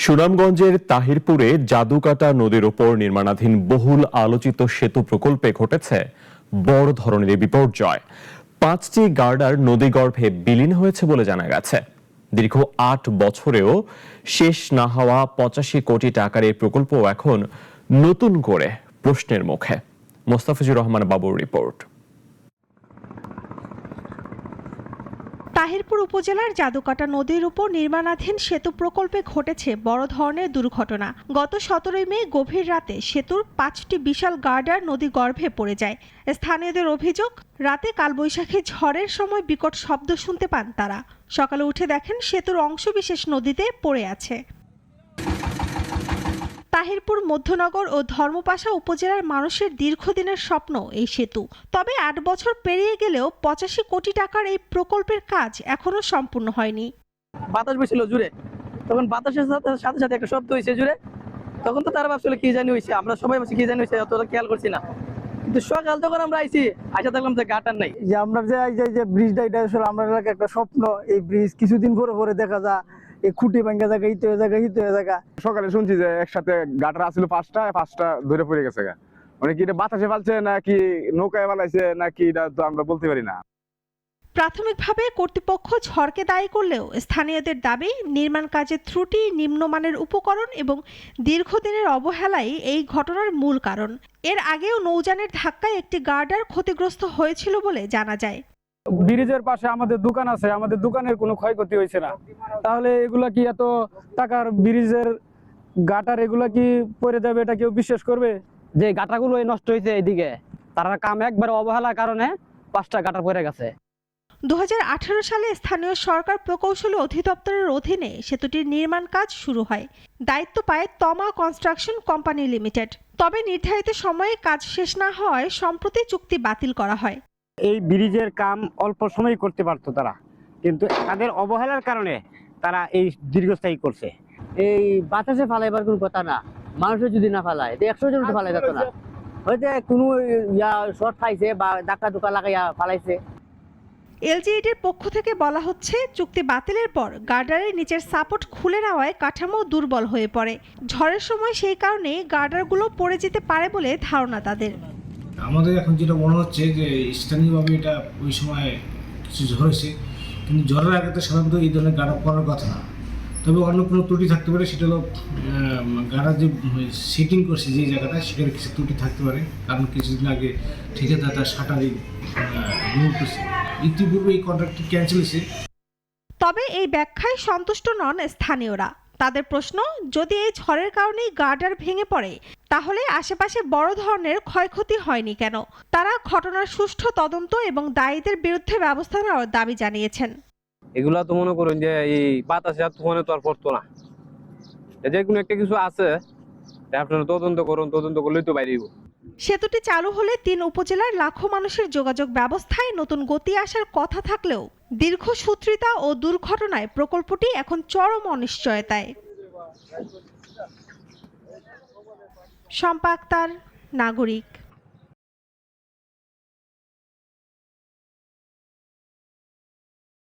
সুনামগঞ্জের তাহিরপুরে জাদুকাটা নদীর ওপর নির্মাণাধীন বহুল আলোচিত সেতু প্রকল্পে ঘটেছে বড় ধরনের বিপর্যয়। 5টি গার্ডার নদীগর্ভে বিলীন হয়েছে বলে জানা গেছে। দীর্ঘ 8 বছরেও শেষ না হওয়া 85 কোটি টাকার এই প্রকল্প এখন নতুন করে প্রশ্নের মুখে। মোস্তাফিজুর রহমান বাবুর রিপোর্ট। তাহিরপুর উপজেলার জাদুকাটা নদীর উপর নির্মাণাধীন সেতু প্রকল্পে ঘটেছে বড় ধরনের দুর্ঘটনা। গত 17 মে গভীর রাতে সেতুর 5টি বিশাল গার্ডার নদী গর্ভে পড়ে যায়। স্থানীয়দের অভিযোগ, রাতে কালবৈশাখী ঝড়ের সময় বিকট শব্দ শুনতে পান তারা। সকালে উঠে দেখেন সেতুর অংশবিশেষ নদীতে পড়ে আছে। তাহিরপুর মধ্যনগর ও ধর্মপাশা উপজেলার মানুষের দীর্ঘদিনের স্বপ্ন এই সেতু। তবে 8 বছর পেরিয়ে গেলেও 85 কোটি টাকার এই প্রকল্পের কাজ এখনো সম্পূর্ণ হয়নি। বাতাস বইছিল জুড়ে, তখন বাতাসের সাথে সাথে একটা শব্দ হয়েছে জুড়ে। তখন তো তারা ভাবছিল কি জানি হয়েছে, আমরা সবাই ভাবছি কি জানি হয়েছে, অতটা খেয়াল করছি না। কিন্তু সকাল যখন আমরা আইছি আইসা দেখলাম যে গাটার নাই। যে আমরা যে ব্রিজটা, এটা আসলে আমরা এলাকার একটা স্বপ্ন। এই ব্রিজ কিছুদিন পরে দেখা যায় এই খুঁটি ভাঙ্গা জায়গা, হিত হয়ে জায়গা। সকালে শুনছি যে একসাথে গাটার আসছিল পাঁচটা ধরে পড়ে গেছে। মানে কি এটা বাতাসে ফালছে নাকি নৌকায় ফালাইছে নাকি, এটা তো আমরা বলতে পারি না। প্রাথমিকভাবে কর্তৃপক্ষ ঝড়কে দায়ী করলেও স্থানীয়দের দাবি নির্মাণ কাজের ত্রুটি, নিম্নমানের উপকরণ এবং দীর্ঘদিনের অবহেলাই এই ঘটনার মূল কারণ। এর আগেও নৌযানের ধাক্কায় একটি গার্ডার ক্ষতিগ্রস্ত হয়েছিল বলে জানা যায়। ব্রিজের পাশে আমাদের দোকান আছে, আমাদের দোকানের কোনো ক্ষয়ক্ষতি হয়েছে না। তাহলে এগুলা কি এত টাকার ব্রিজের গাটার এগুলা কি পড়ে যাবে, এটা কেউ বিশ্বাস করবে? যে গাটাগুলো নষ্ট হয়েছে এইদিকে, তারা কাম একবার অবহেলার কারণে 5টা গাটার পড়ে গেছে। 2018 সালে স্থানীয় সরকার প্রকৌশলী অধিদপ্তরের অধীনে সেতুটির নির্মাণ কাজ শুরু হয়। দায়িত্ব পায় তমা কনস্ট্রাকশন কোম্পানি লিমিটেড। তবে নির্ধারিত সময়ে কাজ শেষ না হওয়ায় সম্প্রতি চুক্তি বাতিল করা হয়। এই ব্রিজের কাম অল্প সময় করতে পারতো তারা, কিন্তু তাদের অবহেলার কারণে তারা এই দীর্ঘস্থায়ী করছে। এই বাতাসে ফালাইবার কোনো কথা না, মানুষের যদি না ফালায় 100 জন ফালাই যেত না। হয়তো কোনো শর্ট খাইছে বা ধাক্কা ধুকা লাগাইয়া ফালাইছে। এলজিইডির পক্ষ থেকে বলা হচ্ছে, চুক্তি বাতিলের পর গার্ডারের নিচের সাপোর্ট খুলে নেওয়ায় কাঠামো দুর্বল হয়ে পড়ে। ঝড়ের সময় সেই কারণে গার্ডারগুলো পড়ে যেতে পারে বলে ধারণা তাদের। আমাদের এখন যেটা মনে হচ্ছে যে স্থানীয়ভাবে এটা ওই সময় কিছু ঝড় হয়েছে, কিন্তু ঝড়ের আগে তো সাধারণত এই ধরনের গাড়া করার কথা না। তবে অন্য কোনো ত্রুটি থাকতে পারে, সেটা হলো গাড়া যে সেটিং করছে যে জায়গাটা, সেখানে কিছু ত্রুটি থাকতে পারে। কারণ কিছুদিন আগে ঠিকাদার তার শাটারিং রিমুভ করছে, ইতিপূর্বে এই কন্ট্রাক্টটি ক্যান্সেল হয়েছে। তবে এই ব্যাখ্যায় সন্তুষ্ট নন স্থানীয়রা। তাদের প্রশ্ন, যদি এই ঝড়ের কারণেই গার্ডার ভেঙে পড়ে তাহলে আশেপাশে বড় ধরনের ক্ষয়ক্ষতি হয়নি কেন? তারা ঘটনার সুষ্ঠু তদন্ত এবং দায়ীদের বিরুদ্ধে ব্যবস্থা নেওয়ার দাবি জানিয়েছেন। এগুলা তো মনে করেন যে এই বাতাসে তুফানে তো আর পড়তো না। যে কোনো একটা কিছু আছে, আপনারা তদন্ত করুন, তদন্ত করলেই তো বাইরে। সেতুটি চালু হলে 3 উপজেলার লাখো মানুষের যোগাযোগ ব্যবস্থায় নতুন গতি আসার কথা থাকলেও দীর্ঘসূত্রিতা ও দুর্ঘটনায় প্রকল্পটি এখন চরম অনিশ্চয়তায়। শম্পা আক্তার, নাগরিক।